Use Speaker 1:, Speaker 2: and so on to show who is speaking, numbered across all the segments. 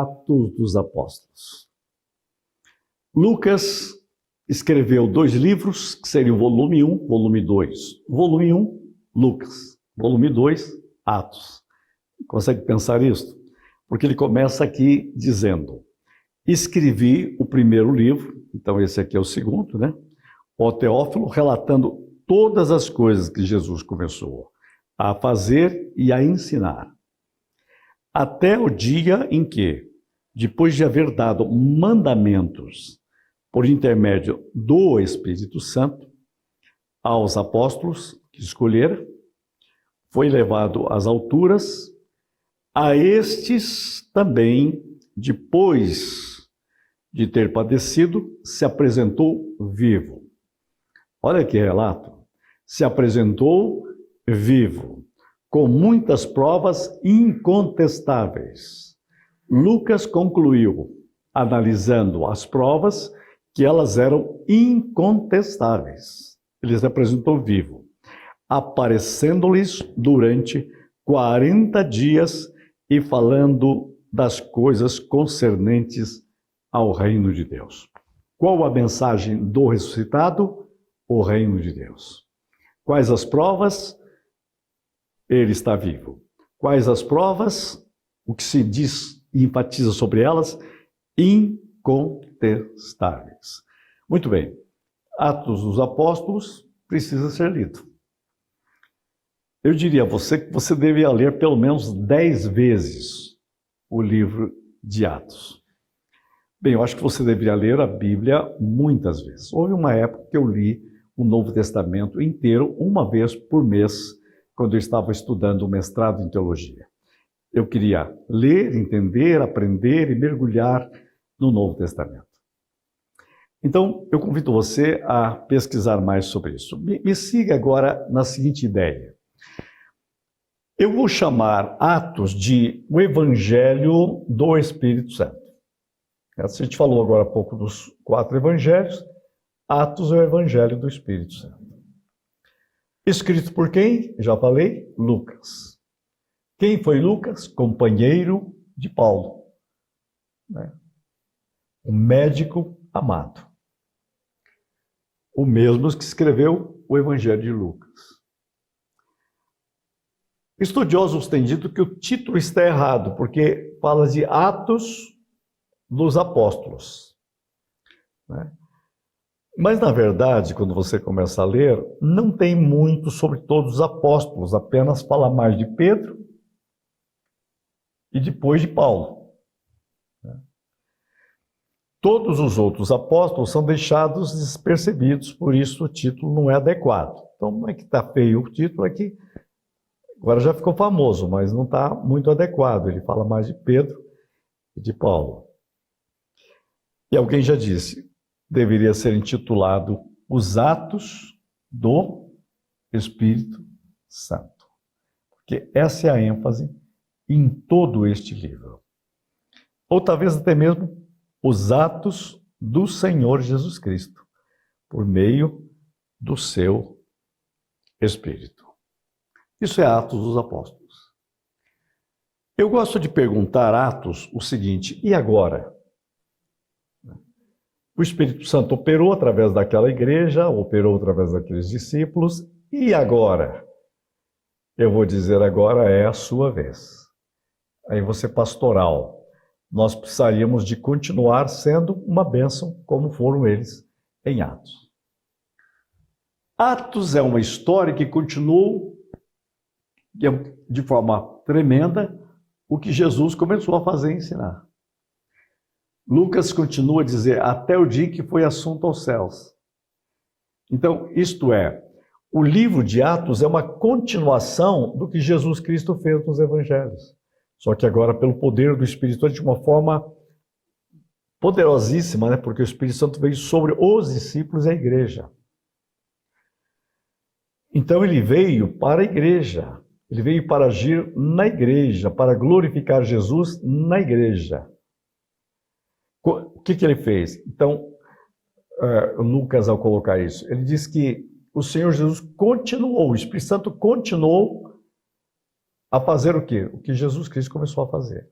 Speaker 1: Atos dos Apóstolos. Lucas escreveu 2 livros, que seriam o volume 1, volume 2. Volume 1, Lucas. Volume 2, Atos. Consegue pensar isso? Porque ele começa aqui dizendo: escrevi o primeiro livro, então esse aqui é o segundo, né? O Teófilo, relatando todas as coisas que Jesus começou a fazer e a ensinar, até o dia em que, depois de haver dado mandamentos por intermédio do Espírito Santo aos apóstolos que escolheram, foi levado às alturas. A estes também, depois de ter padecido, se apresentou vivo. Olha que relato. Se apresentou vivo, com muitas provas incontestáveis. Lucas concluiu, analisando as provas, que elas eram incontestáveis. Ele se apresentou vivo, aparecendo-lhes durante 40 dias e falando das coisas concernentes ao reino de Deus. Qual a mensagem do ressuscitado? O reino de Deus. Quais as provas? Ele está vivo. Quais as provas? O que se diz e enfatiza sobre elas? Incontestáveis. Muito bem. Atos dos Apóstolos precisa ser lido. Eu diria a você que você deveria ler pelo menos 10 vezes o livro de Atos. Bem, eu acho que você deveria ler a Bíblia muitas vezes. Houve uma época que eu li o Novo Testamento inteiro, uma vez por mês, quando eu estava estudando o mestrado em teologia. Eu queria ler, entender, aprender e mergulhar no Novo Testamento. Então, eu convido você a pesquisar mais sobre isso. Me siga agora na seguinte ideia. Eu vou chamar Atos de o Evangelho do Espírito Santo. A gente falou agora há pouco dos 4 evangelhos. Atos é o Evangelho do Espírito Santo. Escrito por quem? Já falei, Lucas. Quem foi Lucas? Companheiro de Paulo. Um médico amado. O mesmo que escreveu o Evangelho de Lucas. Estudiosos têm dito que o título está errado, porque fala de Atos dos Apóstolos. Mas, na verdade, quando você começa a ler, não tem muito sobre todos os apóstolos, apenas fala mais de Pedro e depois de Paulo. Todos os outros apóstolos são deixados despercebidos, por isso o título não é adequado. Então, não é que está feio o título, é que agora já ficou famoso, mas não está muito adequado. Ele fala mais de Pedro e de Paulo. E alguém já disse, deveria ser intitulado Os Atos do Espírito Santo. Porque essa é a ênfase em todo este livro. Ou talvez até mesmo Os Atos do Senhor Jesus Cristo, por meio do seu Espírito. Isso é Atos dos Apóstolos. Eu gosto de perguntar a Atos o seguinte: e agora? O Espírito Santo operou através daquela igreja, operou através daqueles discípulos, e agora? Eu vou dizer agora é a sua vez. Aí você pastoral. Nós precisaríamos de continuar sendo uma bênção, como foram eles em Atos. Atos é uma história que continuou de forma tremenda o que Jesus começou a fazer e ensinar. Lucas continua a dizer, até o dia que foi assunto aos céus. Então, isto é, o livro de Atos é uma continuação do que Jesus Cristo fez nos evangelhos. Só que agora, pelo poder do Espírito Santo, de uma forma poderosíssima, né? Porque o Espírito Santo veio sobre os discípulos e a igreja. Então, ele veio para a igreja. Ele veio para agir na igreja, para glorificar Jesus na igreja. O que ele fez? Então, Lucas, ao colocar isso, ele diz que o Senhor Jesus continuou, o Espírito Santo continuou a fazer o quê? O que Jesus Cristo começou a fazer.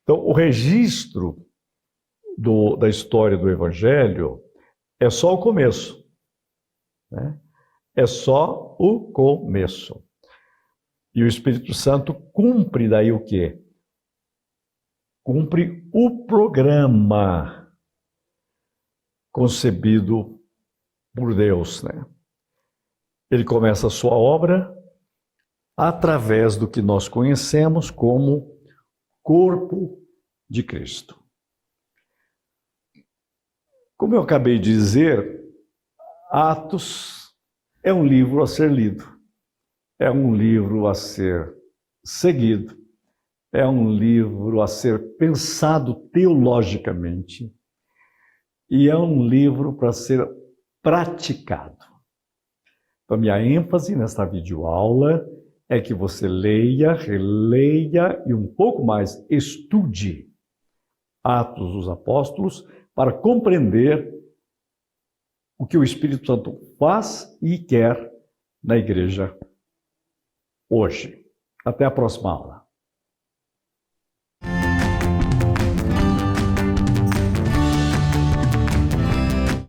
Speaker 1: Então, o registro da história do Evangelho é só o começo, né? É só o começo. E o Espírito Santo cumpre daí o quê? Cumpre o programa concebido por Deus, né? Ele começa a sua obra através do que nós conhecemos como corpo de Cristo. Como eu acabei de dizer, Atos é um livro a ser lido, é um livro a ser seguido, é um livro a ser pensado teologicamente e é um livro para ser praticado. Então, minha ênfase nesta videoaula é que você leia, releia e um pouco mais estude Atos dos Apóstolos para compreender o que o Espírito Santo faz e quer na igreja hoje. Até a próxima aula.